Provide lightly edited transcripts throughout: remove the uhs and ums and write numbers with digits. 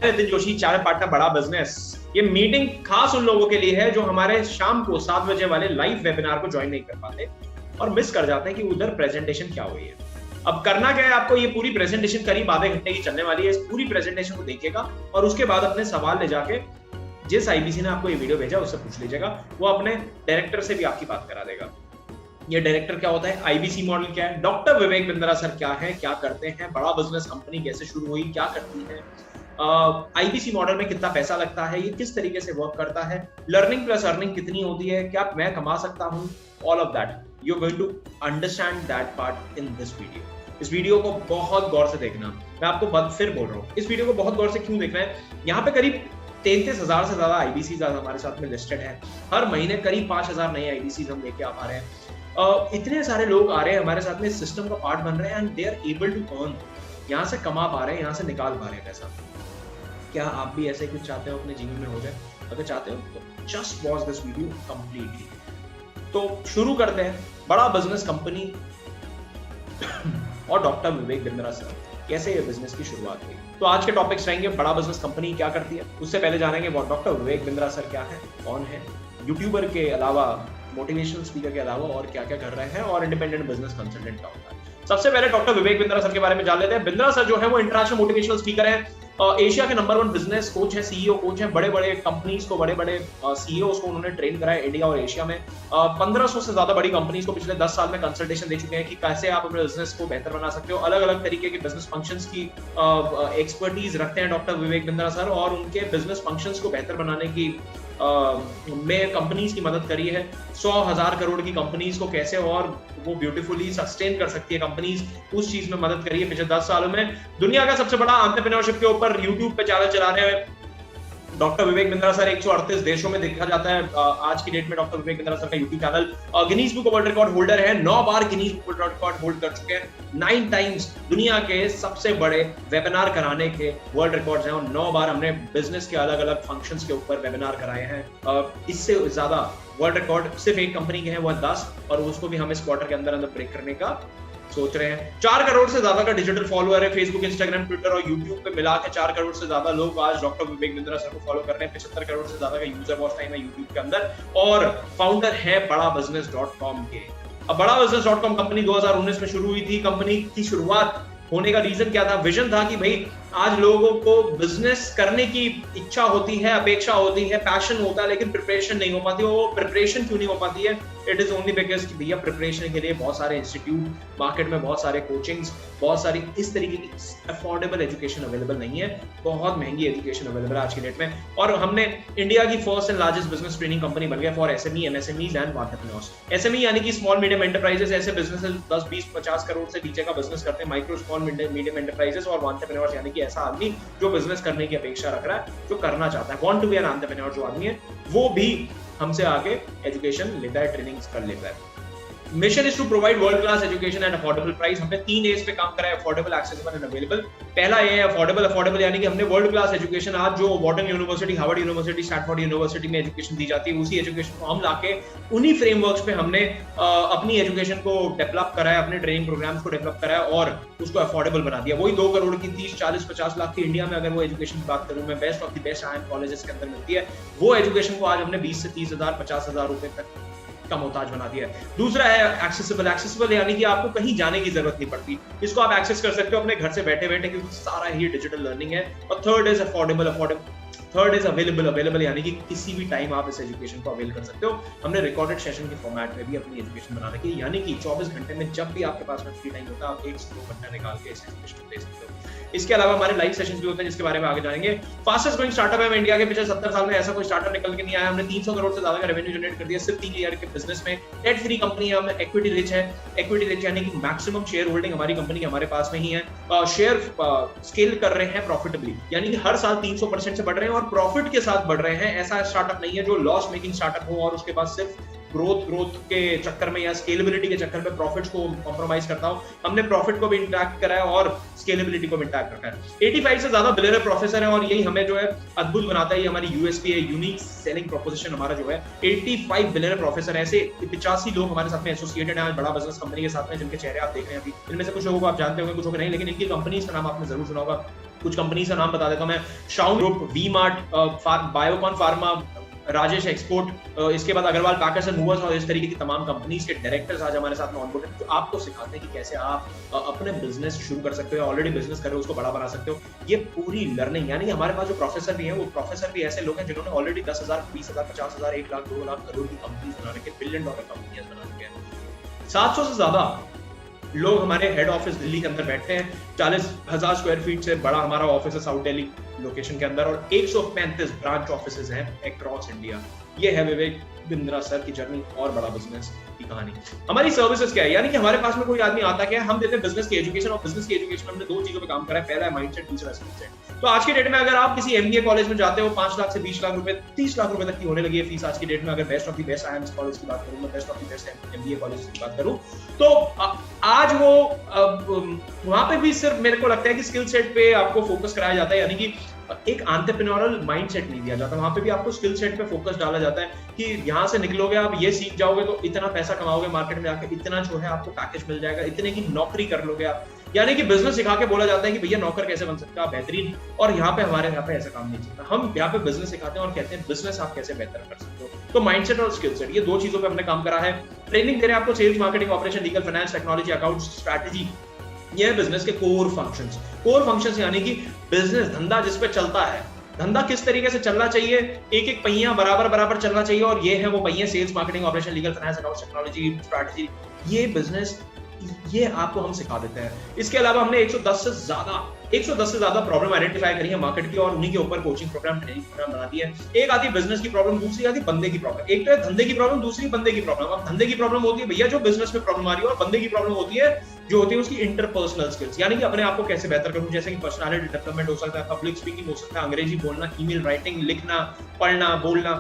नितिन जोशी, चाय पार्टनर बड़ा बिजनेस। ये मीटिंग खास उन लोगों के लिए है जो हमारे शाम को 7 बजे वाले लाइव वेबिनार को ज्वाइन नहीं कर पाते और मिस कर जाते हैं कि उधर प्रेजेंटेशन क्या हुई है। अब करना क्या है आपको, ये पूरी प्रेजेंटेशन करीब आधे घंटे की चलने वाली है। इस पूरी प्रेजेंटेशन को देखिएगा और उसके बाद अपने सवाल ले जाके जिस आईबीसी ने आपको ये वीडियो भेजा उससे पूछ लीजिएगा, वो अपने डायरेक्टर से भी आपकी बात करा देगा। ये डायरेक्टर क्या होता है, आईबीसी मॉडल क्या है, डॉक्टर विवेक बिंद्रा सर क्या है, क्या करते हैं, बड़ा बिजनेस कंपनी कैसे शुरू हुई, क्या करती है, आईबीसी मॉडल में कितना पैसा लगता है, ये किस तरीके से वर्क करता है, लर्निंग प्लस अर्निंग कितनी होती है, क्या मैं कमा सकता हूँ, all of that you are going to understand that part in this video. इस वीडियो को बहुत गौर से देखना। मैं आपको फिर बोल रहा हूँ, इस वीडियो को बहुत गौर से क्यों देखना है। यहाँ पे करीब 33,000 से ज्यादा आईबीसी हमारे साथ में लिस्टेड है। हर महीने करीब 5,000 नए आईबीसी हम लेके आ पा रहे हैं। इतने सारे लोग आ रहे हैं हमारे साथ में, सिस्टम का पार्ट बन रहे हैं and they are able to earn, यहाँ से कमा पा रहे हैं, यहाँ से निकाल पा रहे हैं पैसा। क्या आप भी ऐसे कुछ चाहते हो अपने जीवन में हो जाए? अगर चाहते हो तो just watch this video completely. तो शुरू करते हैं। बड़ा बिजनेस कंपनी और डॉक्टर विवेक बिंद्रा सर, कैसे ये बिजनेस की शुरुआत हुई। तो आज के टॉपिक्स रहेंगे, बड़ा बिजनेस कंपनी क्या करती है, उससे पहले जानेंगे वो डॉक्टर विवेक बिंद्रा सर क्या है, कौन है, यूट्यूबर के अलावा, मोटिवेशनल स्पीकर के अलावा और क्या क्या कर रहे हैं, और इंडिपेंडेंट बिजनेस कंसल्टेंट का होता है। सबसे पहले डॉक्टर विवेक बिंद्रा सर के बारे में जान लेते हैं। बिंद्रा सर जो है वो इंटरनेशनल मोटिवेशनल स्पीकर है, एशिया के नंबर 1 बिजनेस कोच है, सीईओ कोच है। बड़े बड़े कंपनीज को, बड़े बड़े सीईओज को उन्होंने ट्रेन कराया इंडिया और एशिया में। 1500 से ज्यादा बड़ी कंपनीज को पिछले 10 साल में कंसल्टेशन दे चुके हैं कि कैसे आप अपने बिजनेस को बेहतर बना सकते हो। अलग अलग तरीके के बिजनेस फंक्शंस की एक्सपर्टीज रखते हैं डॉक्टर विवेक बिंद्रा सर, और उनके बिजनेस फंक्शंस को बेहतर बनाने की में कंपनीज की मदद करी है। 100,000 करोड़ की कंपनीज को कैसे और वो ब्यूटीफुली सस्टेन कर सकती है कंपनीज, उस चीज में मदद करी है पिछले 10 सालों में। दुनिया का सबसे बड़ा एंटरप्रेन्योरशिप के ऊपर यूट्यूब पे चैनल चला रहे हैं डॉक्टर विवेक बिंद्रा सर। 138 देशों में देखा जाता है आज की डेट में डॉक्टर विवेक बिंद्रा सर का YouTube channel. Guinness book world record holder है, 9 बार Guinness book world record hold कर चुके हैं। 9 टाइम्स दुनिया के सबसे बड़े वेबिनार कराने के वर्ल्ड रिकॉर्ड्स हैं, और 9 बार हमने बिजनेस के अलग अलग फंक्शंस के ऊपर वेबिनार कराए हैं। इससे ज्यादा वर्ल्ड रिकॉर्ड सिर्फ एक कंपनी के हैं, वो 10, और उसको भी हम इस क्वार्टर के अंदर ब्रेक करने का सोच रहे हैं। 4 करोड़ से ज्यादा का डिजिटल फॉलोअर है, फेसबुक, इंस्टाग्राम, ट्विटर और यूट्यूब पे मिला के 4 करोड़ से ज्यादा लोग आज डॉक्टर विवेक बिंद्रा सर को फॉलो कर रहे हैं। 75 करोड़ से ज्यादा का यूजर वॉच टाइम है यूट्यूब के अंदर, और फाउंडर है बड़ा बिजनेस.com के। अब बड़ा बिजनेस.com कंपनी 2019 में शुरू हुई थी। कंपनी की शुरुआत होने का रीजन क्या था? विजन था कि भाई आज लोगों को बिजनेस करने की इच्छा होती है, अपेक्षा होती है, पैशन होता है, लेकिन प्रिपरेशन नहीं हो पाती। वो प्रिपरेशन क्यों नहीं हो पाती है? इट इज ओनली बिकॉज कि भैया प्रिपरेशन के लिए बहुत सारे इंस्टीट्यूट, मार्केट में बहुत सारे कोचिंग्स, बहुत सारी इस तरीके की अफोर्डेबल एजुकेशन अवेलेबल नहीं है। बहुत महंगी एजुकेशन अवेलेबल है आज की डेट में, और हमने इंडिया की first and largest business training company बन गया for SME, MSMEs and entrepreneurs. SME यानी कि स्मॉल मीडियम एंटरप्राइजेस, ऐसे बिजनेसेस 10, 20, 50 करोड़ से नीचे का बिजनेस करते हैं, माइक्रो स्मॉल मीडियम एंटरप्राइजेस, और एंटरप्रेन्योर्स यानी कि ऐसा आदमी जो बिजनेस करने की अपेक्षा रख रहा है, जो करना चाहता है, want to be an entrepreneur जो आदमी है, वो भी हमसे आगे एजुकेशन लेता है, ट्रेनिंग्स कर लेता है। Mission is to provide world class education at affordable price. हमने 3 एज पे काम करा है, अफोर्डेबल, एक्सेसिबल एंड अवेलेबल। पहला ए है अफोर्डेबल। अफोर्डेबल यानी कि हमने वर्ल्ड क्लास एजुकेशन, आज जो Wharton university, Harvard university, Stanford university में एजुकेशन दी जाती है, उसी एजुकेशन को हम लाके उन्हीं फ्रेमवर्क्स पे हमने अपनी एजुकेशन को डेवलप करा है, अपने ट्रेनिंग प्रोग्राम्स को डेवलप करा है और उसको अफोर्डेबल बना दिया। वही 2 करोड़ की 30, 40, 50 लाख की इंडिया में अगर वो एजुकेशन की बात करूं मैं, best of the best IIM colleges के अंदर मिलती है, वो एजुकेशन को आज हमने 20 से 30,000, 50,000 रुपए तक का मोहताज बना दिया है। दूसरा है एक्सेसिबल। एक्सेसिबल यानी कि आपको कहीं जाने की जरूरत नहीं पड़ती, इसको आप एक्सेस कर सकते हो अपने घर से बैठे बैठे, क्योंकि सारा ही डिजिटल लर्निंग है। और third is affordable. Third is available. Available यानी कि किसी भी टाइम आप इस एजुकेशन को अवेल कर सकते हो। हमने रिकॉर्डेड सेशन के फॉर्मेट में भी अपनी एजुकेशन बना रखी है, यानी कि 24 घंटे में जब भी आपके पास में फ्री टाइम होता है, आप 1 से 2 घंटा निकाल के इस एजुकेशन ले सकते हो। इसके अलावा हमारे लाइव सेशंस भी होते हैं, जिसके बारे में आगे जानेंगे। फास्टेस्ट ग्रोइंग स्टार्टअप है इंडिया के। पिछले 70 साल में ऐसा कोई स्टार्टअप निकल के नहीं आया। हमने 300 करोड़ से ज्यादा का रेवेन्यू जनरेट कर दिया सिर्फ 3 ईयर के बिजनेस में। डेट फ्री कंपनी है, हम इक्विटी रिच है। इक्विटी रिच यानी कि मैक्सिमम शेयर होल्डिंग हमारी कंपनी के हमारे पास में ही है। शेयर स्केल कर रहे हैं प्रॉफिटेबली, यानी कि हर साल 300% से बढ़ रहे हैं और प्रॉफिट के साथ बढ़ रहे हैं। ऐसा स्टार्टअप नहीं है जो लॉस मेकिंग स्टार्टअप हो और उसके बाद सिर्फ ग्रोथ के चक्कर में या स्केलेबिलिटी के चक्कर में प्रॉफिट्स को कॉम्प्रोमाइज करता हूं। हमने प्रॉफिट को भी इंटैक्ट करा है और स्केलेबिलिटी को भी इंटैक्ट रखा है। 85 से ज्यादा बिलियनर प्रोफेसर है और यही हमें जो है अद्भुत बनाता है। ये हमारी यूएसपी है, यूनिक सेलिंग प्रोपोजिशन हमारा जो है। 85 बिलियनर प्रोफेसर, ऐसे 85 लोग हमारे साथ में एसोसिएटेड हैं आज बड़ा बिजनेस कंपनी के साथ में, जिनके चेहरे आप देख रहे हैं अभी। इनमें से कुछ लोगों को आप जानते होंगे, कुछ लोग नहीं, लेकिन इनकी कंपनीज का नाम आपने जरूर सुना होगा। कुछ कंपनीज का नाम बता देता हूं मैं। शाउन group, V Mart, Biocon pharma, Rajesh export, इसके बाद अग्रवाल पैकर्स एंड मूवर्स और इस तरीके की तमाम कंपनीज के डायरेक्टर्स आज हमारे साथ में ऑनबोर्ड हैं, जो आपको सिखाते हैं कि कैसे आप अपने बिजनेस शुरू कर सकते हो, ऑलरेडी बिजनेस कर रहे हो उसको बड़ा बना सकते हो। ये पूरी लर्निंग, यानी हमारे पास जो प्रोफेसर भी हैं, वो प्रोफेसर भी ऐसे लोग हैं जिन्होंने ऑलरेडी 10,000, 20,000, 50,000, 1 लाख, 2 लाख करोड़ की कंपनीज बना रखी है, बिलियन डॉलर कंपनीज बना रखी है। 700 से ज्यादा लोग हमारे हेड ऑफिस दिल्ली के अंदर बैठते हैं। 40,000 स्क्वायर फीट से बड़ा हमारा ऑफिस है साउथ दिल्ली लोकेशन के अंदर, और 135 ब्रांच ऑफिसेज हैं अक्रॉस इंडिया। ये है विवेक बिंद्रा सर की जर्नी और बड़ा बिजनेस की कहानी। हमारी सर्विसेज क्या है, यानी कि हमारे पास में कोई आदमी आता क्या है, हम देते हैं बिजनेस की एजुकेशन, और बिजनेस की एजुकेशन में हमने 2 चीजों पे काम करा है। पहला है माइंडसेट, दूसरा स्किल सेट। तो आज के डेट में अगर आप किसी एमबीए कॉलेज में जाते हो, 5 लाख से 20 लाख रुपए, 30 लाख रुपए तक की होने लगी है फीस आज की डेट में। अगर best of the best IMS college की बात करूं, मैं best of the best MBA college की बात करूं, तो आज वो वहां पे भी सिर्फ मेरे को लगता है कि स्किल सेट पे आपको फोकस कराया जाता है, यानी कि एक एंटरप्रेन्योरल माइंडसेट नहीं दिया जाता। वहां पे भी आपको स्किल सेट पे फोकस डाला जाता है कि यहां से निकलोगे आप, ये सीख जाओगे तो इतना पैसा कमाओगे, मार्केट में जाकर इतना जो है आपको पैकेज मिल जाएगा, इतने की नौकरी कर लोगे आप। यानी कि बिजनेस सिखा के बोला जाता है कि भैया नौकर कैसे बन सकता है बेहतरीन, और यहाँ पे हमारे यहाँ पे ऐसा काम नहीं चलता। हम यहाँ पे बिजनेस सिखाते हैं और कहते हैं बिजनेस आप कैसे बेहतर कर सकते हो। तो माइंडसेट और स्किल सेट, ये 2 चीजों पे हमने काम करा है। ट्रेनिंग दे रहे हैं आपको sales, marketing, operation, legal, finance, technology, accounts, strategy. ये है बिजनेस के कोर फंक्शंस। कोर फंक्शंस यानी कि बिजनेस, धंधा जिस पे चलता है, धंधा किस तरीके से चलना चाहिए, एक एक पहिया बराबर बराबर चलना चाहिए, और ये है वो पहिए, sales, marketing, operation, legal, finance, accounts, technology, strategy. ये बिजनेस, ये आपको हम सिखा देते हैं। इसके अलावा हमने 110 से ज्यादा प्रॉब्लम आइडेंटिफाई करी है मार्केट की, और उन्हीं के ऊपर कोचिंग प्रोग्राम, ट्रेनिंग प्रोग्राम बना दिए हैं। एक आती है बिजनेस की प्रॉब्लम, दूसरी आती है बंदे की प्रॉब्लम। एक तो है धंधे की प्रॉब्लम, दूसरी बंदे की प्रॉब्लम। अब धंधे की प्रॉब्लम होती है भैया जो बिजनेस में प्रॉब्लम आ रही है, और बंदे की प्रॉब्लम होती है जो होती है उसकी इंटरपर्सनल स्किल्स, यानी कि अपने आप को कैसे बेहतर करूं, जैसे कि पर्सनालिटी डेवलपमेंट हो सकता है, पब्लिक स्पीकिंग हो सकता है, अंग्रेजी बोलना, ईमेल राइटिंग, लिखना, पढ़ना, बोलना,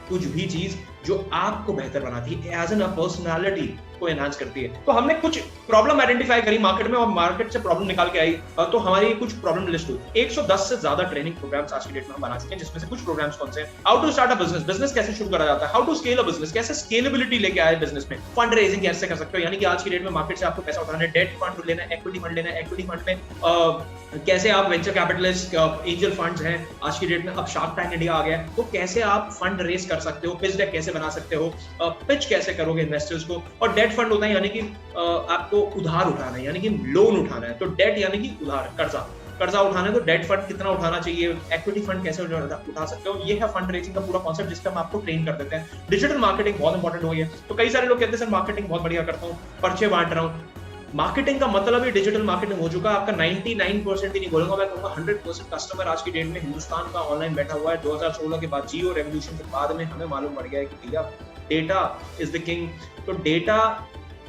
कुछ भी चीज जो आपको बेहतर बनाती है, एज एन पर्सनालिटी को एनहांस करती है। तो हमने कुछ प्रॉब्लम आइडेंटिफाई करी मार्केट में, और मार्केट से प्रॉब्लम निकाल के आई, तो हमारी कुछ प्रॉब्लम लिस्ट हुई। 110 से ज्यादा ट्रेनिंग प्रोग्राम्स आज की डेट में हम बना चुके हैं, जिसमें से कुछ प्रोग्राम्स कौन से हैं? How to start a business, business कैसे शुरू करा जाता है, how to scale a business, कैसे स्केलेबिलिटी लेके आए बिजनेस में, फंड रेजिंग कैसे कर सकते हो, यानी कि आज की डेट में मार्केट से आपको पैसा उठाना है, डेट फंड लेना है, इक्विटी फंड लेना है, इक्विटी फंड में कैसे आप वेंचर कैपिटलिस्ट, एंजल फंड्स हैं आज की डेट में, अब शार्क टैंक इंडिया आ गया है, तो कैसे आप फंड रेज कर सकते हो, पिच डेक कैसे बना सकते हो, पिच कैसे करोगे इन्वेस्टर्स को। और डेट फंड होता है यानी कि आपको उधार उठाना है, यानी कि लोन उठाना है, तो डेट यानी कि उधार, कर्जा उठाना है, तो डेट फंड कितना उठाना चाहिए, इक्विटी फंड कैसे उठा सकते हो। ये है फंड रेजिंग का पूरा कॉन्सेप्ट, जिसका हम आपको ट्रेन कर देते हैं। डिजिटल मार्केटिंग बहुत इंपॉर्टेंट हो गई है। तो कई सारे लोग कहते हैं सर मार्केटिंग बहुत बढ़िया करता हूँ, पर्चे बांट रहा हूँ। मार्केटिंग का मतलब ही डिजिटल मार्केटिंग हो चुका है। आपका 99% ही नहीं बोलूंगा, मैं कहूंगा 100% कस्टमर आज की डेट में हिंदुस्तान का ऑनलाइन बैठा हुआ है। 2016 के बाद, जियो रेवोल्यूशन के बाद में हमें मालूम पड़ गया है कि भैया डेटा इज द किंग। तो डेटा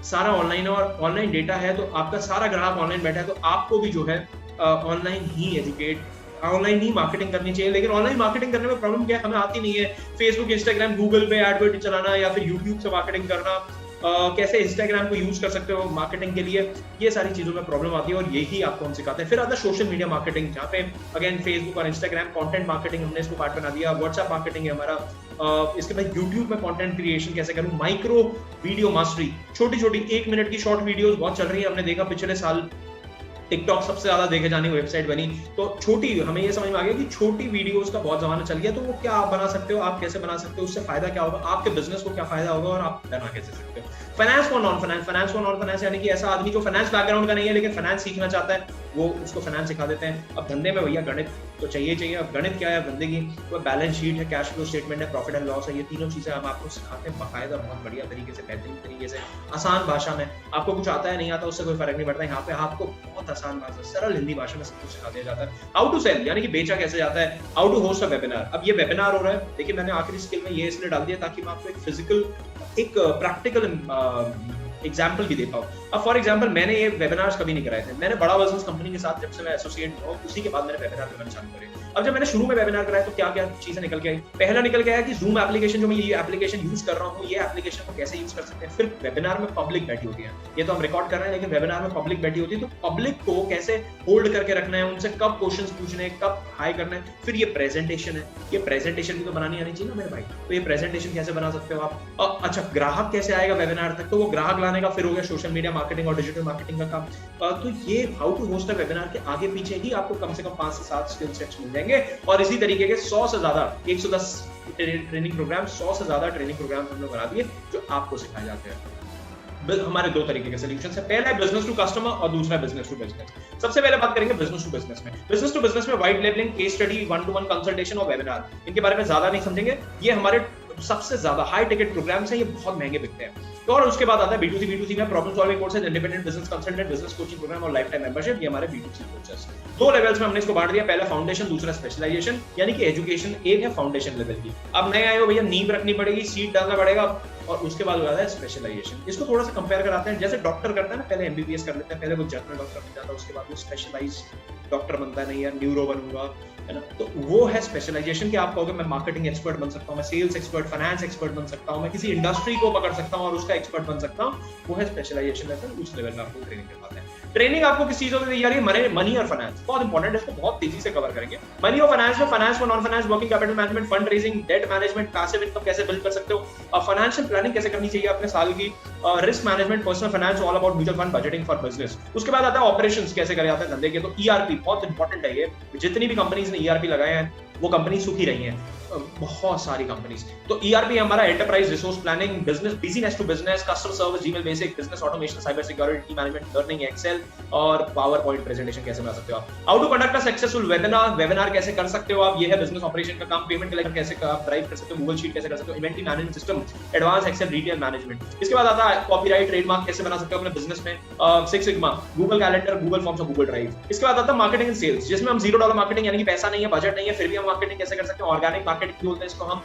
सारा ऑनलाइन है, और ऑनलाइन डेटा है तो आपका सारा ग्राहक ऑनलाइन बैठा है, तो आपको भी जो है ऑनलाइन ही मार्केटिंग करनी चाहिए। लेकिन ऑनलाइन मार्केटिंग करने में प्रॉब्लम क्या है, हमें आती नहीं है। फेसबुक, इंस्टाग्राम, गूगल पे एडवर्टाइज चलाना, या फिर यूट्यूब से मार्केटिंग करना, कैसे इंस्टाग्राम को यूज कर सकते हो मार्केटिंग के लिए, ये सारी चीजों में प्रॉब्लम आती है, और यही आपको हम सिखाते हैं। फिर आता है सोशल मीडिया मार्केटिंग, जहाँ पे अगेन फेसबुक और इंस्टाग्राम कंटेंट मार्केटिंग हमने इसको पार्ट बना दिया। व्हाट्सएप मार्केटिंग है हमारा। इसके बाद यूट्यूब में कंटेंट क्रिएशन कैसे करूं, माइक्रो वीडियो मास्टरी, छोटी 1 मिनट की शॉर्ट वीडियोस बहुत चल रही है। हमने देखा पिछले साल टिकटॉक सबसे ज्यादा देखे जाने की वेबसाइट बनी, तो छोटी, हमें ये समझ में आ गया कि छोटी वीडियोस का बहुत जमाना चल गया। तो वो क्या आप बना सकते हो, आप कैसे बना सकते हो, उससे फायदा क्या होगा, आपके बिजनेस को क्या फायदा होगा, और आप बना कैसे सकते हो। फाइनेंस फॉर नॉन फाइनेंस, यानी कि ऐसा आदमी जो फाइनेंस बैकग्राउंड का नहीं है लेकिन फाइनेंस सीखना चाहता है, वो उसको फाइनेंस सिखा देते हैं। अब धंधे में भैया गणित तो चाहिए। अब गणित क्या है धंधे की, वो बैलेंस शीट है, कैश फ्लो स्टेटमेंट है, प्रॉफिट एंड लॉस है। ये तीनों चीजें हम आपको सिखाते हैं बाकायदा, बहुत बढ़िया तरीके से, बेहतरीन तरीके से, आसान भाषा में। आपको कुछ आता है नहीं आता उससे कोई फर्क नहीं पड़ता। यहाँ पे आपको बहुत आसान भाषा, सरल हिंदी भाषा में सब कुछ सिखा दिया जाता है। हाउ टू सेल, यानी कि बेचा कैसे जाता है। How to host a webinar, अब ये वेबिनार हो रहा है, देखिए मैंने आखिरी स्किल में ये इसलिए डाल दिया ताकि मैं आपको एक फिजिकल, एक प्रैक्टिकल एग्जाम्पल भी दे पाऊँ। अब फॉर एग्जाम्पल मैंने ये वेबिनार्स कभी नहीं कराए थे, मैंने बड़ा बिजनेस कंपनी के साथ जब से मैं एसोसिएट हुआ उसी के बाद मैंने वेबिनार करना चालू करे। अब जब मैंने शुरू में वेबिनार कराया तो क्या क्या चीजें निकल के आई। पहला निकल के आया कि जूम एप्लीकेशन, जो मैं ये एप्लीकेशन यूज कर रहा हूँ, ये एप्लीकेशन को कैसे यूज कर सकते हैं। फिर वेबिनार में पब्लिक बैठी होती है, ये तो हम रिकॉर्ड कर रहे हैं, लेकिन वेबिनार में पब्लिक बैठी होती है, तो पब्लिक को कैसे होल्ड करके रखना है, उनसे कब क्वेश्चंस पूछने हैं, कब हाई करना है। फिर ये प्रेजेंटेशन है, ये प्रेजेंटेशन भी तो बनानी आनी चाहिए ना मेरे भाई, तो ये प्रेजेंटेशन कैसे बना सकते हो आप। अच्छा, ग्राहक कैसे आएगा वेबिनार तक, तो वो ग्राहक लाने का फिर हो गया सोशल मीडिया मार्केटिंग और डिजिटल मार्केटिंग का काम। तो ये how to host a webinar के आगे पीछे ही आपको कम से कम 5 से 7 स्किल सेट्स मिल जाएंगे। और इसी तरीके के 100 से ज्यादा 110 ट्रेनिंग प्रोग्राम, 100 से ज्यादा ट्रेनिंग प्रोग्राम हमने बना दिए जो आपको सिखाए जाते हैं। हमारे 2 तरीके के सॉल्यूशन है, पहला है बिजनेस टू कस्टमर और दूसरा बिजनेस टू बिजनेस। सबसे पहले बात करेंगे बिजनेस टू बिजनेस में। बिजनेस टू बिजनेस में white labelling, case study, 1-to-1 consultation और वेबिनार, इनके बारे में ज्यादा नहीं समझेंगे। ये हमारे सबसे ज्यादा हाई टिकट प्रोग्राम्स हैं, ये बहुत महंगे बिकते हैं। तो और उसके बाद आता है B2C में problem solving courses, independent business consultant, business coaching programme और लाइफ टाइम मेंबरशिप, ये हमारे B2C कोर्सेज। 2 लेवल्स में हमने इसको बांट दिया, पहला फाउंडेशन, दूसरा स्पेशलाइजेशन। यानी कि एजुकेशन एक है फाउंडेशन लेवल की, अब नए आए हो भैया नींव रखनी पड़ेगी, सीट डालना पड़ेगा, और उसके बाद हो जाता है स्पेशलाइजेशन। इसको थोड़ा सा कंपेयर कराते हैं, जैसे डॉक्टर करता है ना, पहले MBBS कर लेते हैं, पहले वो जनरल डॉक्टर बन जाता है, उसके बाद वो स्पेशलाइज डॉक्टर बनता है, नहीं यार न्यूरो बनूंगा, है ना। तो वो है स्पेशलाइजेशन कि आप कहोगे मैं मार्केटिंग एक्सपर्ट बन सकता हूँ, मैं सेल्स एक्सपर्ट, फाइनेंस एक्सपर्ट बन सकता हूँ, मैं किसी इंडस्ट्री को पकड़ सकता हूँ और उसका एक्सपर्ट बन सकता हूँ, वो है स्पेशलाइजेशन लेवल। उस लेवल में आपको ट्रेनिंग करवाते हैं। ट्रेनिंग आपको किस चीजों में दी जा रही है, मनी और फाइनेंस, बहुत इंपॉर्टेंट है, इसको बहुत तेजी से कवर करेंगे। मनी और फाइनेंस में फाइनेंस और non finance, working capital management, fund raising, debt management, passive income कैसे बिल्ड कर सकते हो, और फाइनेंशियल प्लानिंग कैसे करनी चाहिए अपने साल की, risk management, personal finance, all about mutual fund, budgeting for business. उसके बाद आता है ऑपरेशंस कैसे करे जाते हैं धंधे के, तो ERP बहुत इंपॉर्टेंट है। ये जितनी भी कंपनीज ने ERP लगाए हैं वो कंपनी सुखी रही हैं, बहुत सारी कंपनीज। तो ERP हमारा enterprise resource planning, business to business, customer service, Gmail basic, business automation, cyber security management, learning, Excel और पावर पॉइंट प्रेजेंटेशन कैसे बना सकते हो आप। How to conduct a successful webinar कैसे कर सकते हो आप, ये है बिजनेस ऑपरेशन का काम। पेमेंट कलेक्शन कैसे आप ड्राइव कर सकते हो, गूगल शीट कैसे कर सकते हो, inventory management system, advance Excel, retail management. इसके बाद आता है कॉपीराइट, ट्रेडमार्क कैसे बना सकते हो अपने बिजनेस में, six sigma, Google calendar, Google forms और गूगल ड्राइव। इसके बाद आता है मार्केटिंग एंड सेल्स, जिसमें हम $0 मार्केटिंग, यानी कि पैसा नहीं है, बजट नहीं है, फिर भी हम मार्केटिंग कैसे कर सकते हैं। ऑर्गेनिक मार्केटिंग बोलते हैं इसको हम,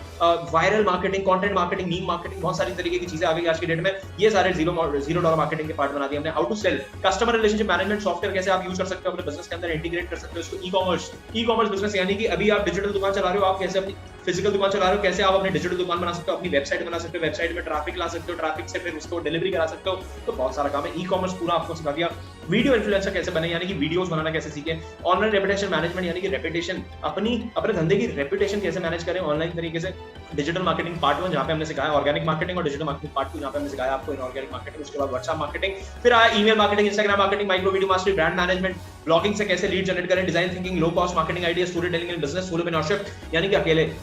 viral marketing, content marketing, meme marketing, बहुत सारी तरीके की चीजें आ गई आज की डेट में। ये सारे $0 मार्केटिंग के पार्ट बना दिए हमने। How to sell, customer relationship management software कैसे आप यूज कर सकते हो अपने बिजनेस के अंदर, इंटीग्रेट कर सकते हो इसको। ई कॉमर्स बिजनेस, यानी कि अभी आप डिजिटल दुकान चला रहे हो, आप कैसे अपनी फिजिकल दुकान चला रहे हो, कैसे आप अपनी डिजिटल दुकान बना सकते हो, अपनी वेबसाइट बना सकते हो, वेबसाइट में ट्रैफिक ला सकते हो, ट्रैफिक से फिर उसको डिलीवरी करा सकते हो। तो बहुत सारा काम है। ई कॉमर्स पूरा आपको सिखा दिया। वीडियो इन्फ्लुएंसर कैसे बने, यानी कि वीडियोस बनाना कैसे सीखे। ऑनलाइन रेपुटेशन मैनेजमेंट, यानी कि रेपुटेशन, अपने धंधे की रेपुटेशन कैसे मैनेज करें ऑनलाइन तरीके से। डिजिटल मार्केटिंग पार्ट 1 जहां पे हमने सिखाया ऑर्गेनिक मार्केटिंग, और डिजिटल मार्केटिंग पार्ट 2 जहां पे हमने सिखाया आपको इनऑर्गेनिक मार्केटिंग। उसके बाद व्हाट्सएप मार्केटिंग, फिर आया email marketing, Instagram marketing, micro video mastery, brand management, blogging से कैसे लीड जनरेट करें, design thinking, low cost marketing idea, story telling in business, solopreneurship, यानी कि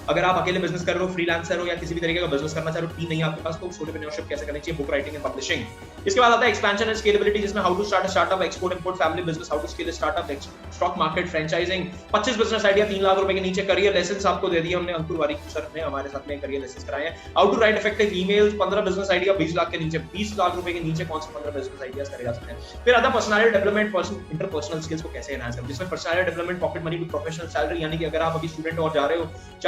अगर आप अकेले बिजनेस कर रहे हो, फ्रीलांसर हो या किसी भी तरीके का बिजनेस करना चाह रहे हो, टीम नहीं है आपके पास, तो सोलोप्रेन्योरशिप कैसे करनी चाहिए, बुक राइटिंग एंड पब्लिशिंग। इसके बाद आता है एक्सपेंशन एंड स्केलेबिलिटी, जिसमें how to start a startup, export import, family business, how to scale startup, stock market, franchising, 25 business idea 3 lakh रुपए के नीचे, करियर लेसंस आपको दे दिए हमने, अंकुर वारिक सर ने हमारे साथ में करियर लेसंस कराए हैं। How to write effective emails, 15 business idea 20 lakh के नीचे, 20 लाख रुपए के नीचे कौन से 15 बिजनेस आइडियाज करे जा सकते हैं। फिर आता है पर्सनालिटी डेवलपमेंट, इंटरपर्सनल स्किल्स को कैसे एनहांस करें, जिसमें personality development, pocket money to professional salary, यानी कि अगर आप अभी स्टूडेंट और चाह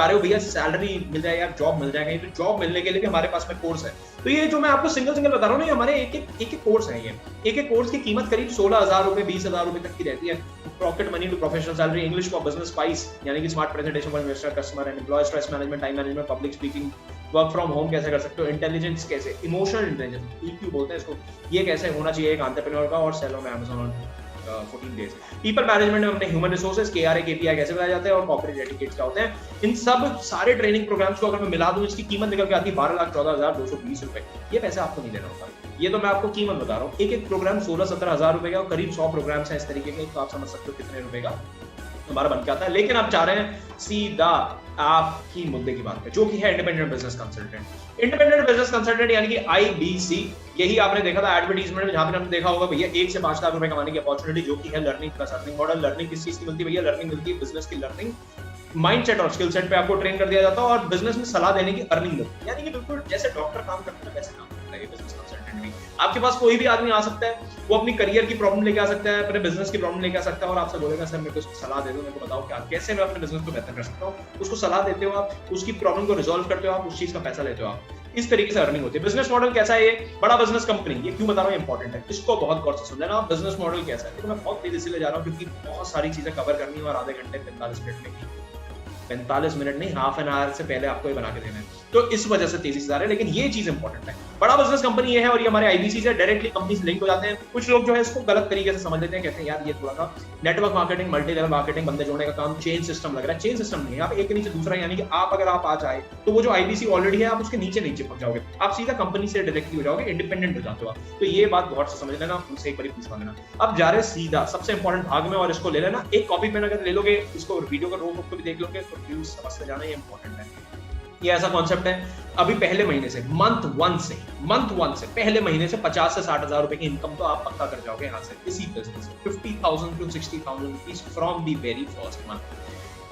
रहे हो भैया सैलरी मिल जाए या जॉब मिल जाएगा, तो जॉब मिलने के लिए भी हमारे पास में कोर्स है। तो ये जो मैं आपको सिंगल बता रहा हूँ ना, हमारे एक कोर्स है। ये एक कोर्स की कीमत करीब 16,000 रुपए 20,000 रुपए तक की रहती है। Pocket money to professional salary, English for business spice, यानी कि smart presentation for investor, customer and employ, stress management, time management, public speaking, work from home कैसे कर सकते हो, इंटेलिजेंस कैसे, इमोशनल इंटेलिजेंस EQ बोलते हैं इसको, ये कैसे होना चाहिए एक एंटरप्रेन्योर का, और sell on Amazon 14 days. People management में हमने ह्यूमन रिसोर्सेज, KRA KPI कैसे बनाए जाते हैं, और कॉर्पोरेट एटिकेट्स क्या होते हैं। इन सब सारे ट्रेनिंग प्रोग्राम्स को अगर मैं मिला दूं, इसकी कीमत निकल के आती है 12,14,220 रुपए। ये पैसा आपको नहीं देना होता, ये तो मैं आपको कीमत बता रहा हूँ। एक प्रोग्राम 16-17 हजार रुपए का, और करीब 100 प्रोग्राम्स हैं इस तरीके के, तो आप समझ सकते हो कितने रुपए का हमारा बन के आता है। लेकिन आप चाह रहे हैं सीधा आपकी मुद्दे की बात पे, जो कि है independent business consultant. Independent business consultant यानी कि IBC, यही आपने देखा था एडवर्टाइजमेंट में, जहां पे हमने देखा होगा भैया 1 से 5 लाख रुपए कमाने की अपॉर्चुनिटी, जो कि है learning plus earning model. Learning किस चीज की मिलती है भैया, लर्निंग मिलती है बिजनेस की लर्निंग, माइंडसेट और स्किल सेट पे आपको ट्रेन कर दिया जाता है, और बिजनेस में सलाह देने की अर्निंग मिलती है। यानी कि बिल्कुल जैसे डॉक्टर काम करते हैं वैसे काम। सकता है ये बिजनेस कंसल्टेंट भी। आपके पास कोई भी आदमी आ सकता है, वो अपनी करियर की प्रॉब्लम लेके आ सकता है, अपने बिजनेस की प्रॉब्लम लेके आ सकता है और आपसे बोलेगा सर मेरे को इसको सलाह दे दो, मेरे को बताओ क्या कैसे मैं अपने बिजनेस को बेहतर कर सकता हूँ। उसको सलाह देते हो आप, उसकी प्रॉब्लम को रिजॉल्व करते हो आप, उस चीज का पैसा लेते हो आप। इस तरीके से अर्निंग होती है। बिजनेस मॉडल कैसा है? ये बड़ा बिजनेस कंपनी, ये क्यों बता रहा हूँ इंपॉर्टेंट है, इसको बहुत गौर से समझना। बिजनेस मॉडल कैसा है, तो मैं बहुत तेजी से ले जा रहा हूँ क्योंकि बहुत सारी चीजें कवर करनी है और आधे घंटे 45 मिनट में 45 मिनट नहीं, हाफ एन आवर से पहले आपको ये बना के देना है, तो इस वजह से तेजी से जा रहे हैं। लेकिन ये चीज इंपॉर्टेंट है, बड़ा बिजनेस कंपनी ये है और ये हमारे आईबीसी से डायरेक्टली कंपनी से लिंक हो जाते हैं। कुछ लोग जो है इसको गलत तरीके से समझ लेते हैं, कहते हैं यार ये थोड़ा सा network marketing, multi level marketing, बंदे जोड़ने का काम, चेन सिस्टम लग रहा है। चेन सिस्टम नहीं है, आप एक के नीचे दूसरा, यानी कि आप अगर आप आ जाए तो वो जो आईबीसी ऑलरेडी है आप उसके नीचे नीचे पहुंच जाओगे, आप सीधा कंपनी से डायरेक्टली हो जाओगे, इंडिपेंडेंट हो जाते हो आप। तो ये बात बहुत से समझ लेना, उनसे एक बार पूछ लेना। अब जा रहे सीधा सबसे इंपॉर्टेंट भाग में और इसको ले लेना, एक कॉपी पेन अगर ले लोगे, इसको वीडियो का रोक को भी देख लोगे तो व्यूज समझ जाना, ये इंपॉर्टेंट है। ये ऐसा कॉन्सेप्ट है, अभी पहले महीने से मंथ वन से पहले महीने से 50 से 60 हजार रुपए की इनकम तो आप पक्का कर जाओगे यहाँ से, इसी बिजनेस से 50,000 to 60,000 rupees from the very first month.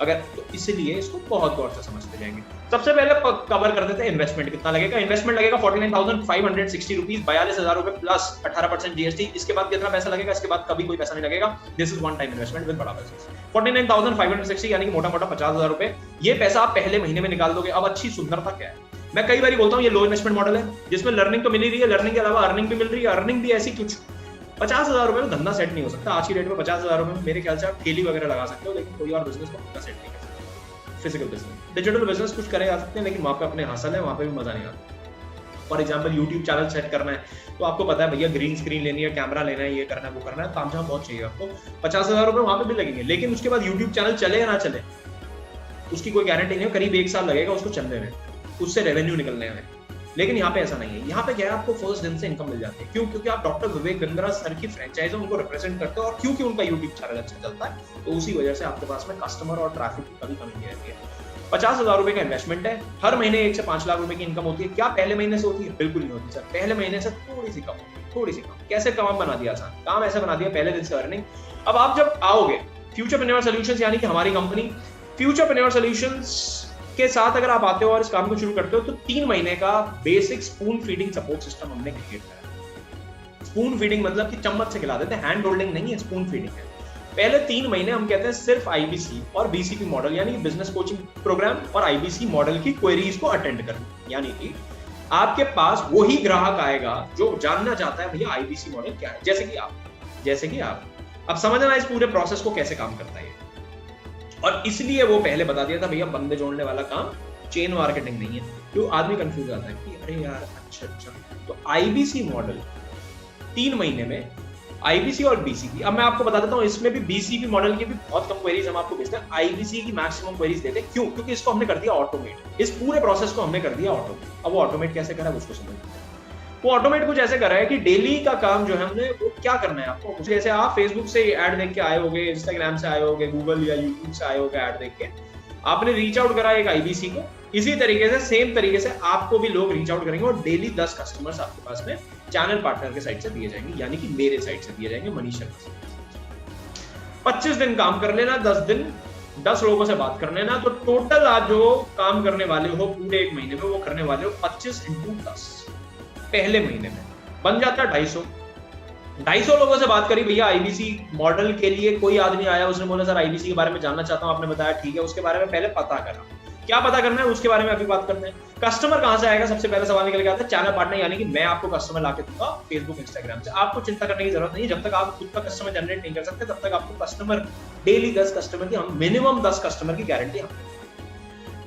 अगर तो इसलिए इसको बहुत गौर से समझते जाएंगे। सबसे पहले कवर कर देते हैं इन्वेस्टमेंट कितना लगेगा। इन्वेस्टमेंट लगेगा 49,560 रुपीज, 42,000 रुपए प्लस 18% जीएसटी। इसके बाद कितना पैसा लगेगा? इसके बाद कभी कोई पैसा नहीं लगेगा। This is one time investment with बड़ा बिजनेस। 49,560 यानी कि मोटा मोटा 50,000 रुपए, ये पैसा आप पहले महीने में निकाल दोगे। अब अच्छी सुंदरता क्या है, मैं कई बार बोलता हूँ ये लो इन्वेस्टमेंट मॉडल है जिसमें लर्निंग तो मिल ही रही है, लर्निंग के अलावा अर्निंग भी मिल रही है। अर्निंग भी ऐसी कुछ 50,000 रुपए में धंधा सेट नहीं हो सकता आज की डेट में। 50,000 रुपए में मेरे ख्याल से आप ठेली वगैरह लगा सकते हो, लेकिन कोई और बिजनेस को धंधा सेट नहीं कर सकते। फिजिकल बिजनेस, डिजिटल बिजनेस कुछ करे जा सकते हैं, लेकिन वहां पे अपने हासिल है, वहां पे भी मजा नहीं आता। For example YouTube channel set करना है तो आपको पता है भैया ग्रीन स्क्रीन लेनी है, कैमरा लेना है, ये करना है, वो करना है, काम झाम बहुत चाहिए आपको। 50,000 रुपए वहां पे भी लगेंगे, लेकिन उसके बाद यूट्यूब चैनल चले या ना चले उसकी कोई गारंटी नहीं है। करीब 1 साल लगेगा उसको चलने में, उससे रेवेन्यू निकलने में। लेकिन यहाँ पे ऐसा नहीं है, यहाँ पे क्या है, आपको फर्स्ट दिन से इनकम मिल जाती है। क्यों? क्योंकि आप डॉक्टर विवेक बिंद्रा सर की फ्रेंचाइज उनको रिप्रेजेंट करते हो और क्योंकि उनका यूट्यूब चैनल अच्छा चलता है, तो उसी वजह से आपके पास में कस्टमर और ट्रैफिक की कभी कमी नहीं रहती है। 50,000 रुपए का इन्वेस्टमेंट है, हर महीने 1 से 5 लाख रुपए की इनकम होती है। क्या पहले महीने से होती है? बिल्कुल नहीं होती सर, पहले महीने से थोड़ी सी कम। कैसे काम बना दिया आसान? काम ऐसे बना दिया पहले दिन से अर्निंग। अब आप जब आओगे फ्यूचरप्रेन्योर सॉल्यूशंस यानी कि हमारी कंपनी फ्यूचरप्रेन्योर सॉल्यूशंस के साथ अगर आप आते हो और इस काम को शुरू करते हो तो 3 महीने का basic spoon feeding support system हमने क्रिएट करा। स्पून फीडिंग मतलब कि चम्मच से खिला देते हैं, हैंड होल्डिंग नहीं है, स्पून फीडिंग है। पहले 3 महीने हम कहते हैं सिर्फ आईबीसी और बीसीपी मॉडल यानी कि बिजनेस कोचिंग प्रोग्राम और आईबीसी मॉडल की क्वेरीज को अटेंड करना, यानी कि आपके पास वही ग्राहक आएगा जो जानना चाहता है भैया आईबीसी मॉडल क्या है। जैसे कि आप अब समझना इस पूरे प्रोसेस को कैसे काम करता है। और इसलिए वो पहले बता दिया था भैया बंदे जोड़ने वाला काम चेन मार्केटिंग नहीं है। तो आदमी कंफ्यूज आता है कि अरे यार अच्छा तो आईबीसी मॉडल 3 महीने में आईबीसी और बीसीपी। अब मैं आपको बता देता हूं इसमें भी बीसीपी मॉडल की भी बहुत कम क्वेरीज हम आपको भेजते हैं, आईबीसी की मैक्सिमम क्वेरीज देते हैं। क्यों? क्योंकि इसको हमने कर दिया ऑटोमेट, इस पूरे प्रोसेस को हमने कर दिया ऑटोमेट। अब वो ऑटोमेट कैसे करा है उसको समझते हैं। वो ऑटोमेट कुछ ऐसे कर रहा है कि डेली का काम जो है हमने वो क्या करना है आपको। जैसे आप फेसबुक से ऐड देख के आए होगे, इंस्टाग्राम से आए होगे, गूगल या यूट्यूब से आए होगे, ऐड देख के आपने रीच आउट करा एक आईबीसी को। इसी तरीके से सेम तरीके से आपको भी लोग रीच आउट करेंगे और डेली 10 कस्टमर्स आपके पास में चैनल पार्टनर के साइड से दिए जाएंगे, यानी कि मेरे साइड से दिए जाएंगे, मनीष शर्मा से। 25 दिन काम कर लेना, 10 दिन 10 लोगों से बात कर लेना, तो टोटल आप जो काम करने वाले हो पूरे 1 महीने में वो करने वाले हो 25 × 10। पहले महीने में बन जाता है 250 लोगों से बात करी भैया आईबीसी मॉडल के लिए। कोई आदमी आया, उसने बोला सर आईबीसी के बारे में जानना चाहता हूं, आपने बताया ठीक है, उसके बारे में पहले पता करा। क्या पता करना है उसके बारे में अभी बात करते हैं। कस्टमर कहां से आएगा? सबसे पहला सवाल निकल के आता है चैनल पार्टनर, यानी कि मैं आपको कस्टमर लाके दूंगा फेसबुक इंस्टाग्राम से। आपको चिंता करने की जरूरत नहीं, जब तक आप खुद का कस्टमर जनरेट नहीं कर सकते तब तक आपको कस्टमर डेली 10 कस्टमर की, हम मिनिमम 10 कस्टमर की गारंटी हम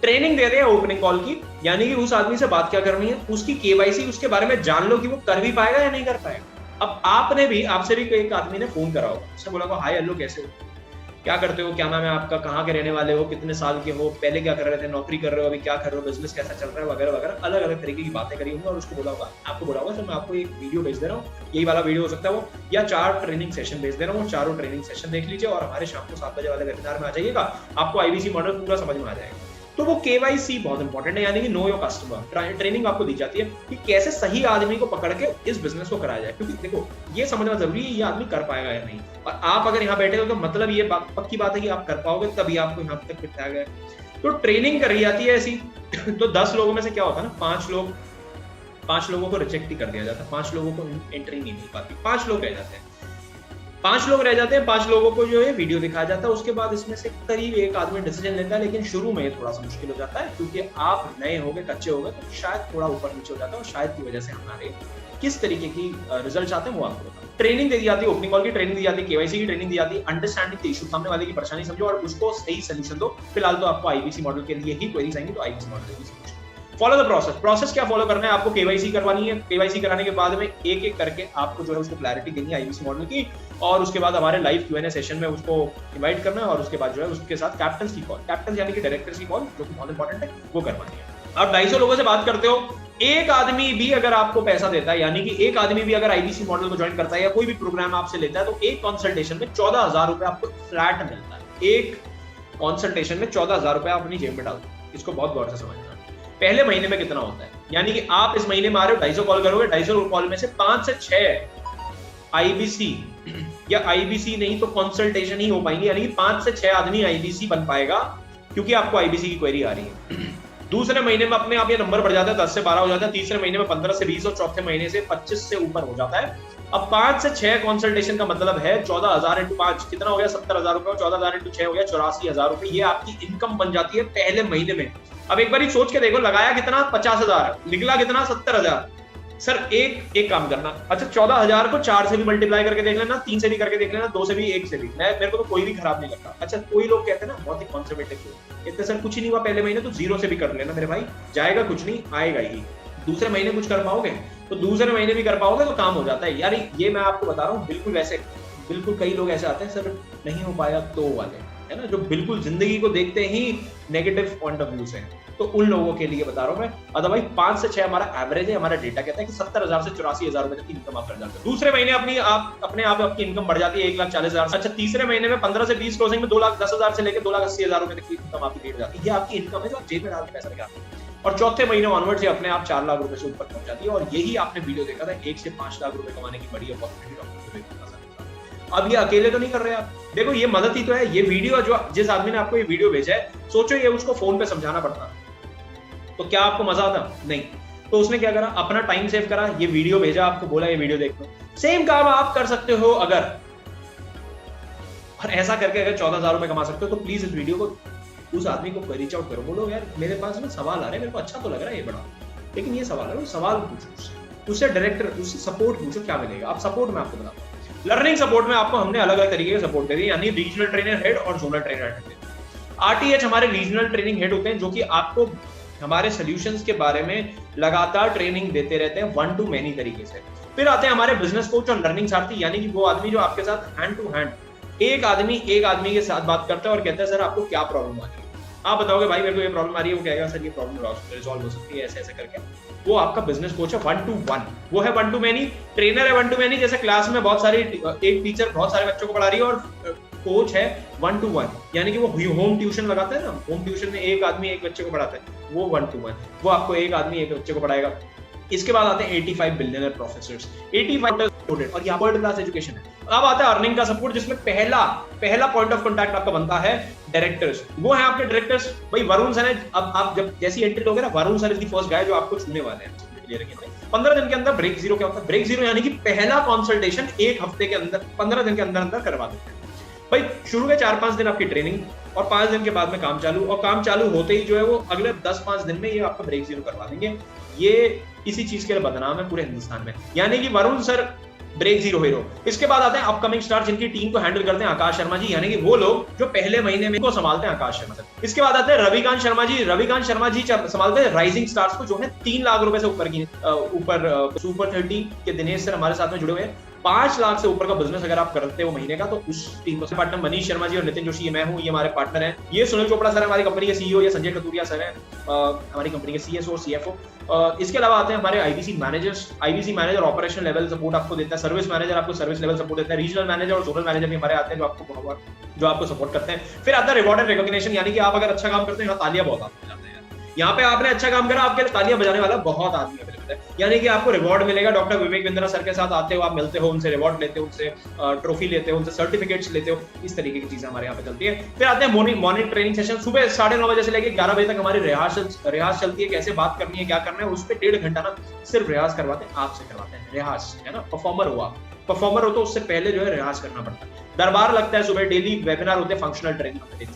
ट्रेनिंग दे रहे हैं ओपनिंग कॉल की, यानी कि उस आदमी से बात क्या करनी है, उसकी केवाईसी उसके बारे में जान लो कि वो कर भी पाएगा या नहीं कर पाएगा। अब आपसे भी एक आदमी ने फोन करा होगा, उसने बोला हाय हेलो कैसे हो, क्या करते हो, क्या नाम है आपका, कहाँ के रहने वाले हो, कितने साल के हो, पहले क्या कर रहे थे, नौकरी कर रहे हो, अभी क्या कर रहे हो, बिजनेस कैसा चल रहा है, वगैरह वगैरह अलग अलग तरीके की बातें करी होंगी। और उसको बोला होगा, आपको बोला होगा सर मैं आपको एक वीडियो भेज दे रहा हूँ, यही वाला वीडियो हो सकता है वो, या 4 ट्रेनिंग सेशन भेज दे रहा हूँ, चारों ट्रेनिंग सेशन देख लीजिए और हमारे शाम को 7 बजे वाले वेबिनार में आ जाइएगा, आपको आईबीसी मॉडल पूरा समझ में आ जाएगा। तो वो केवाईसी बहुत इंपॉर्टेंट है, यानी कि नो योर कस्टमर। ट्रेनिंग आपको दी जाती है कि कैसे सही आदमी को पकड़ के इस बिजनेस को कराया जाए, क्योंकि देखो ये समझना जरूरी है ये आदमी कर पाएगा या नहीं। और आप अगर यहाँ बैठे हो तो मतलब ये पक्की बात है कि आप कर पाओगे, तभी आपको यहाँ तक बिठाया गया। तो ट्रेनिंग करी जाती है ऐसी। तो 10 लोगों में से क्या होता है ना, 5 लोग 5 लोगों को रिजेक्ट ही कर दिया जाता है, 5 लोगों को एंट्री नहीं मिल पाती, 5 लोग रह जाते हैं, 5 लोग रह जाते हैं, 5 लोगों को जो है वीडियो दिखाया जाता है। उसके बाद इसमें से करीब एक आदमी डिसीजन लेता है, लेकिन शुरू में थोड़ा सा मुश्किल हो जाता है क्योंकि आप नए हो गए, कच्चे हो गए, तो शायद थोड़ा ऊपर नीचे हो जाता है और शायद की वजह से हमारे किस तरीके की रिजल्ट आते हैं वो आपको बताओ। ट्रेनिंग दी जाती है, ओपनिंग कॉल की ट्रेनिंग दी जाती है, केवाईसी की ट्रेनिंग दी जाती है, अंडरस्टैंडिंग द इशू, सामने वाले की परेशानी समझो और उसको सही सॉल्यूशन दो। फिलहाल तो आपको आईबीसी मॉडल के लिए ही क्वेरीज आएंगी, तो आईबीसी मॉडल की solution. Follow the process. Process क्या फॉलो करना है आपको? केवाईसी करवानी है, केवाईसी कराने के बाद में एक एक करके आपको जो है उसको क्लैरिटी देनी है आईबीसी मॉडल की, और उसके बाद हमारे लाइव क्यूएनए सेशन में उसको इनवाइट करना है, और उसके बाद जो है उसके साथ कैप्टन्स की कॉल, कैप्टन यानी कि डायरेक्टर्स की कॉल जो कि बहुत इंपॉर्टेंट है, वो करवानी है। आप 250 लोगों से बात करते हो, एक आदमी भी अगर आपको पैसा देता है, यानी कि एक आदमी भी अगर आईबीसी मॉडल को ज्वाइन करता है या कोई भी प्रोग्राम आपसे लेता है, तो एक कंसल्टेशन में 14,000 रुपए आपको फ्लैट मिलता है। एक कंसल्टेशन में 14,000 रुपए आप अपनी जेब में डाल दो। इसको बहुत गौर से समझना। पहले महीने में कितना होता है, यानी कि आप इस महीने में आ रहे हो, 250 कॉल करोगे, 250 कॉल में से 5 से 6 आईबीसी या आईबीसी नहीं तो कंसल्टेशन ही हो पाएंगे, यानी कि 5 से 6 आदमी आईबीसी बन पाएगा क्योंकि आपको आईबीसी की क्वेरी आ रही है। दूसरे महीने में अपने आप ये नंबर बढ़ जाता है, 10 से 12 हो जाता है, तीसरे महीने में 15 से 20 और चौथे महीने से 25 से ऊपर हो जाता है। अब 5 से 6 कंसल्टेशन का मतलब है 14,000 इंटू 5 कितना हो गया? 70,000 रुपए। 14,000 इंटू 6 हो गया 84,000 रुपए। ये आपकी इनकम बन जाती है पहले महीने में। अब एक बार सोच के देखो, लगाया कितना? 50,000, निकला कितना? 70,000। सर एक काम करना, अच्छा 14,000 को 4 से भी मल्टीप्लाई करके देख लेना, 3 से भी करके देख लेना, 2 से भी, 1 से भी, मेरे को तो कोई भी खराब नहीं लगता। अच्छा कोई लोग कहते हैं ना बहुत ही कंजर्वेटिव, कहते सर कुछ ही नहीं हुआ पहले महीने तो 0 से भी कर लेना मेरे भाई, जाएगा कुछ नहीं, आएगा ही। दूसरे महीने कुछ कर पाओगे तो दूसरे महीने भी कर पाओगे तो काम हो जाता है यार। ये मैं आपको बता रहा हूँ बिल्कुल वैसे, बिल्कुल कई लोग ऐसे आते हैं सर नहीं हो पाया तो वाले, है ना, जो बिल्कुल जिंदगी को देखते ही नेगेटिव पॉइंट ऑफ व्यू से, तो उन लोगों के लिए बता रहा हूं मैं। अदरवाइज 5 से 6 हमारा एवरेज है, हमारा डेटा कहता है कि 70,000 से 84,000 रुपए तक की इनकम आप कर जाते हो। दूसरे महीने अपने आप आपकी इनकम बढ़ जाती है 1,40,000। अच्छा तीसरे महीने में 15 से 20 क्लोजिंग में 2,10,000 से लेकर 2,80,000 रुपए तक की इनकम आपकी बढ़ जाती है। ये आपकी इनकम है जो आप जेब में डाल के पैसा निकालते हैं। और चौथे महीने ऑनवर्ड से अपने आप 4 लाख रुपए से ऊपर पहुंच जाती है। और यही आपने वीडियो देखा था, 1 से 5 लाख रुपए कमाने की बड़ी अपॉर्चुनिटी डॉक्टर सुबेद बिंद्रा सर। अब ये अकेले तो नहीं कर रहे आप, देखो ये मदद ही तो है। ये वीडियो जो जिस आदमी ने आपको ये वीडियो भेजा है, सोचो ये उसको फोन पे समझाना पड़ता तो क्या आपको मजा आता? नहीं। तो उसने क्या करा, अपना टाइम सेव करा, ये वीडियो भेजा, आपको बोला ये वीडियो देख लो। सेम काम आप कर सकते हो अगर, और ऐसा करके अगर 14,000 रुपए कमा सकते हो तो प्लीज इस वीडियो को उस आदमी को रीच आउट करो, बोलो यार मेरे पास ना सवाल आ रहे हैं, मेरे को अच्छा तो लग रहा है ये बड़ा, लेकिन ये सवाल है, सवाल पूछो उससे डायरेक्टर, उससे सपोर्ट पूछो क्या मिलेगा। आप सपोर्ट में आपको बताता हूँ, लर्निंग सपोर्ट में आपको हमने अलग अलग तरीके के सपोर्ट दे दिए, यानी रीजनल ट्रेनर हेड और जोनल ट्रेनर हेड। आरटीएच हमारे रीजनल ट्रेनिंग हेड होते हैं जो कि आपको हमारे सॉल्यूशंस के बारे में लगातार ट्रेनिंग देते रहते हैं 1 to many तरीके से। फिर आते हैं हमारे बिजनेस कोच और लर्निंग साथी, यानी कि वो आदमी जो आपके साथ हैंड टू हैंड एक आदमी के साथ बात करता है और कहता है सर आपको क्या प्रॉब्लम आ रही है, आप बताओगे भाई मेरे को ये प्रॉब्लम आ रही है, वो कहेगा सर ये प्रॉब्लम रिजॉल्व हो सकती है ऐसे ऐसे करके। वो आपका बिजनेस कोच है 1 to 1। वो है 1 to many, ट्रेनर है 1 to many। जैसे क्लास में बहुत सारी एक टीचर बहुत सारे बच्चों को पढ़ा रही है और कोच है 1 to 1, यानी कि वो होम ट्यूशन लगाता है ना, होम ट्यूशन में एक आदमी एक बच्चे को पढ़ाता है, वो 1 to 1, वो आपको एक आदमी एक बच्चे को पढ़ाएगा। इसके बाद आते हैं 85 बिलियनर प्रोफेसर्स, 85 स्टूडेंट, और यहाँ वर्ल्ड क्लास एजुकेशन है। अब आता है अर्निंग का सपोर्ट, जिसमें पहला पॉइंट ऑफ कांटेक्ट आपका बनता है डायरेक्टर्स। वो है आपके डायरेक्टर्स, भाई वरुण सर है। अब आप जब जैसी एंट्री लोगे ना, Varun sir is the first guy जो आपको छूने वाले हैं। 15 दिन के अंदर ब्रेक जीरो क्या होता है? ब्रेक जीरो यानी कि पहला कंसल्टेशन एक हफ्ते के अंदर 15 दिन के अंदर करवा देते हैं। भाई शुरू के 4-5 दिन आपकी ट्रेनिंग और 5 दिन के बाद में काम चालू, और काम चालू होते ही जो है वो अगले 10-5 दिन में ये आपका ब्रेक जीरो करवा देंगे। ये इसी चीज के लिए बदनाम है पूरे हिंदुस्तान में, यानी कि Varun sir break zero hero. इसके बाद आते हैं अपकमिंग स्टार, जिनकी टीम को हैंडल करते हैं आकाश शर्मा जी, यानी कि वो लोग जो पहले महीने में को संभालते हैं आकाश शर्मा सर। इसके बाद आते हैं रविकांत शर्मा जी। रविकांत शर्मा जी संभालते हैं राइजिंग स्टार्स को, जो है 3 लाख रुपए से ऊपर सुपर 30 के दिनेश सर हमारे साथ में जुड़े हुए हैं। 5 लाख से ऊपर का बिजनेस अगर आप करते हो महीने का, तो उस टीम को पार्टनर मनीष शर्मा जी और नितिन जोशी, ये मैं हूं, ये हमारे पार्टनर हैं। ये सुनील चोपड़ा सर हमारी कंपनी के सीईओ, ये संजय कतूरिया सर हैं हमारी कंपनी के सीएसओ और सीएफओ। इसके अलावा आते हैं हमारे IBC managers. IBC manager operation level support आपको देता है, सर्विस मैनेजर आपको सर्विस लेवल सपोर्ट देता है, रीजनल मैनेजर और जोनल मैनेजर भी हमारे आते हैं जो आपको सपोर्ट करते हैं। फिर आता है रिवॉर्ड एंड रिकॉग्निशन, यानी कि आप अगर अच्छा काम करते हैं, यहाँ तालियां बहुत आती जाते हैं। यहाँ पे आपने अच्छा काम करा, आपके लिए तालियां बजाने वाला बहुत आदमी अवेलेबल है। जाता है। यानी कि आपको रिवॉर्ड मिलेगा, डॉक्टर विवेक बिंद्रा सर के साथ आते हो, आप मिलते हो उनसे, रिवॉर्ड लेते हो उनसे, ट्रॉफी लेते हो उनसे, सर्टिफिकेट्स लेते हो, इस तरीके की चीजें हमारे यहाँ पे चलती है। फिर आते हैं मॉर्निंग ट्रेनिंग सेशन, सुबह 9:30 बजे से लेकर 11 बजे तक हमारी रिहाज चलती है, कैसे बात करनी है, क्या करना है, उस पर 1.5 घंटा ना सिर्फ रिहाज करवाते हैं, आपसे करवाते हैं रिहाज, है ना। परफॉर्मर हो तो उससे पहले जो है रिहाज करना पड़ता है। दरबार लगता है सुबह, डेली वेबिनार होते हैं, फंक्शनल ट्रेनिंग।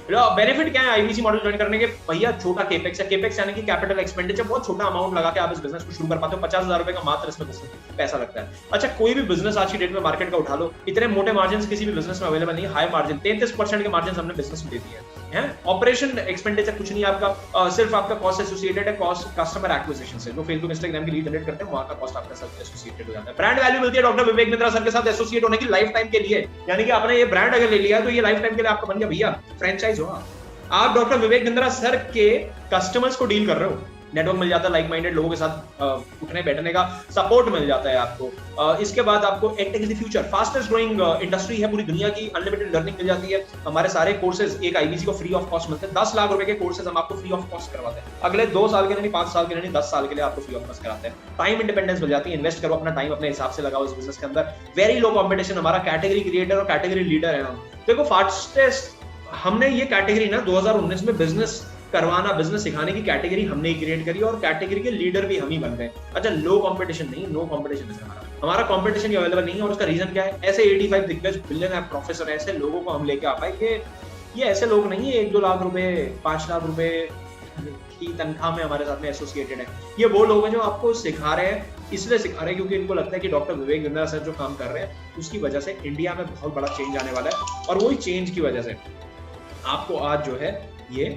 बेनिफिट क्या है आईबीसी मॉडल ज्वाइन करने के? भैया छोटा केपेक्स है, केपेक्स यानी कि कैपिटल एक्सपेंडिचर, बहुत छोटा अमाउंट लगा के आप इस बिजनेस को शुरू कर पाते हो। 50,000 रुपए का मात्र इसमें पैसा लगता है। अच्छा, कोई भी बिजनेस आज की डेट में मार्केट का उठा लो, इतने मोटे मार्जिन किसी भी बिजनेस में अवेलेबल नहीं, हाई मार्जिन 33% के मार्जिन हमने बिजनेस में दे दिए हैं। ऑपरेशन एक्सपेंडिचर कुछ नहीं आपका, सिर्फ आपका कॉस्ट एसोसिएटेड है कॉस्ट कस्टमर एक्विजिशन से, जो फेसबुक इंस्टाग्राम की लीड जनरेट करते हैं, वहां का कॉस्ट आपका साथ एसोसिएटेड हो जाता है। ब्रांड वैल्यू मिलती है डॉक्टर विवेक बिंद्रा सर के साथ एसोसिएट होने की लाइफ टाइम के लिए, यानी कि आपने ये ब्रांड अगर ले लिया तो ये लाइफ टाइम के लिए आपका बन गया भैया फ्रेंचाइज हो। आप डॉक्टर विवेक बिंद्रा सर के कस्टमर्स को डील कर रहे हो, नेटवर्क मिल जाता है, लाइक माइंडेड लोगों के साथ उठने बैठने का सपोर्ट मिल जाता है आपको। इसके बाद आपको edtech in the future, fastest growing industry है पूरी दुनिया की, अनलिमिटेड लर्निंग मिल जाती है। हमारे सारे कोर्सेज एक आईबीसी को फ्री ऑफ कॉस्ट मिलते हैं। 10 लाख रुपए के कोर्सेज हम आपको फ्री ऑफ कॉस्ट करवाते हैं, अगले 2 साल के नहीं, 5 साल के नहीं, 10 साल के लिए आपको फ्री ऑफ कॉस्ट कराते हैं। टाइम इंडिपेंडेंस मिल जाती है, इन्वेस्ट करो अपना टाइम, अपने हिसाब से लगाओ इस बिजनेस के अंदर। वेरी लो कॉम्पिटिशन, हमारा कैटेगरी क्रिएटर और कैटेगरी लीडर है हम। देखो फास्टेस्ट, हमने ये कैटेगरी ना 2019 में बिजनेस करवाना, बिजनेस सिखाने की कैटेगरी हमने ही क्रिएट करी और कैटेगरी के लीडर भी हम ही बन गए। अच्छा, लो कंपटीशन नहीं, नो कंपटीशन है हमारा कंपटीशन ही अवेलेबल नहीं है। और उसका रीजन क्या है? ऐसे 85 दिग्गज बिलियनर प्रोफेसर, ऐसे लोगों को हम लेके आ पाए। ये ऐसे लोग नहीं है 1-2 लाख रुपए, 5 लाख रुपए की तनख्वाह में हमारे साथ में एसोसिएटेड है। ये वो लोग हैं जो आपको सिखा रहे हैं, इसलिए सिखा रहे हैं क्योंकि इनको लगता है कि डॉक्टर विवेक बिंद्रा सर जो काम कर रहे हैं उसकी वजह से इंडिया में बहुत बड़ा चेंज आने वाला है। और वही चेंज की वजह से आपको आज जो है ये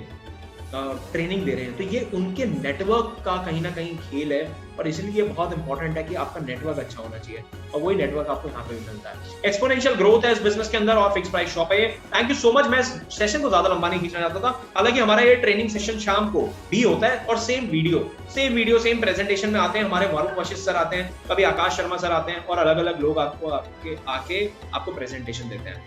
ट्रेनिंग दे रहे हैं। तो ये उनके नेटवर्क का कहीं ना कहीं खेल है और इसलिए बहुत इंपॉर्टेंट है कि आपका नेटवर्क अच्छा होना चाहिए और वही नेटवर्क आपको यहाँ पे भी मिलता है। एक्सपोनेंशियल ग्रोथ है इस बिजनेस के अंदर और फिक्स प्राइस शॉप है। Thank you so much. मैं सेशन को ज्यादा लंबा नहीं खींचना चाहता था, हालांकि हमारा ये ट्रेनिंग सेशन शाम को भी होता है और सेम वीडियो सेम प्रेजेंटेशन में आते हैं। हमारे वरुण वशिष्ठ सर आते हैं, कभी आकाश शर्मा सर आते हैं और अलग अलग लोग आपको प्रेजेंटेशन देते हैं।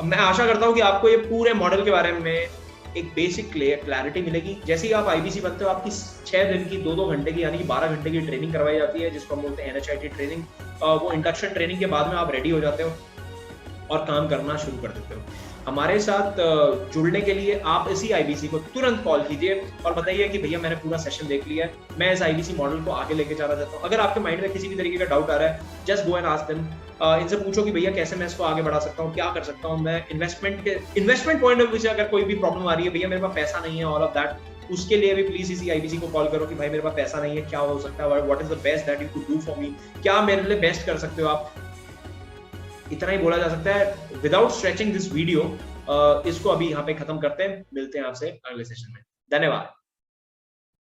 मैं आशा करता हूँ कि आपको ये पूरे मॉडल के बारे में एक बेसिक क्लैरिटी मिलेगी। जैसे ही आप आईबीसी बनते हो आपकी 6 दिन की 2-2 घंटे की यानी कि 12 घंटे की ट्रेनिंग करवाई जाती है, जिसको हम बोलते हैं एनएचआईटी ट्रेनिंग। वो इंडक्शन ट्रेनिंग के बाद में आप रेडी हो जाते हो और काम करना शुरू कर देते हो। हमारे साथ जुड़ने के लिए आप इसी आईबीसी को तुरंत कॉल कीजिए और बताइए कि भैया मैंने पूरा सेशन देख लिया है, मैं इस आईबीसी मॉडल को आगे लेके जाना चाहता हूँ। अगर आपके माइंड में किसी भी तरीके का डाउट आ रहा है, just go and ask them. इनसे पूछो कि भैया कैसे मैं इसको आगे बढ़ा सकता हूँ, क्या कर सकता हूँ मैं। इन्वेस्टमेंट पॉइंट ऑफ व्यू से अगर कोई भी प्रॉब्लम आ रही है, भैया मेरे पास पैसा नहीं है, ऑल ऑफ दैट, उसके लिए भी प्लीज इसी आईबीसी को कॉल करो कि भाई मेरे पास पैसा नहीं है, क्या हो सकता है, what is the best that you could do for me, क्या मेरे लिए बेस्ट कर सकते हो आप। इतना ही बोला जा सकता है विदाउट स्ट्रेचिंग दिस वीडियो। इसको अभी यहाँ पे खत्म करते हैं, मिलते हैं आपसे अगले सेशन में। धन्यवाद।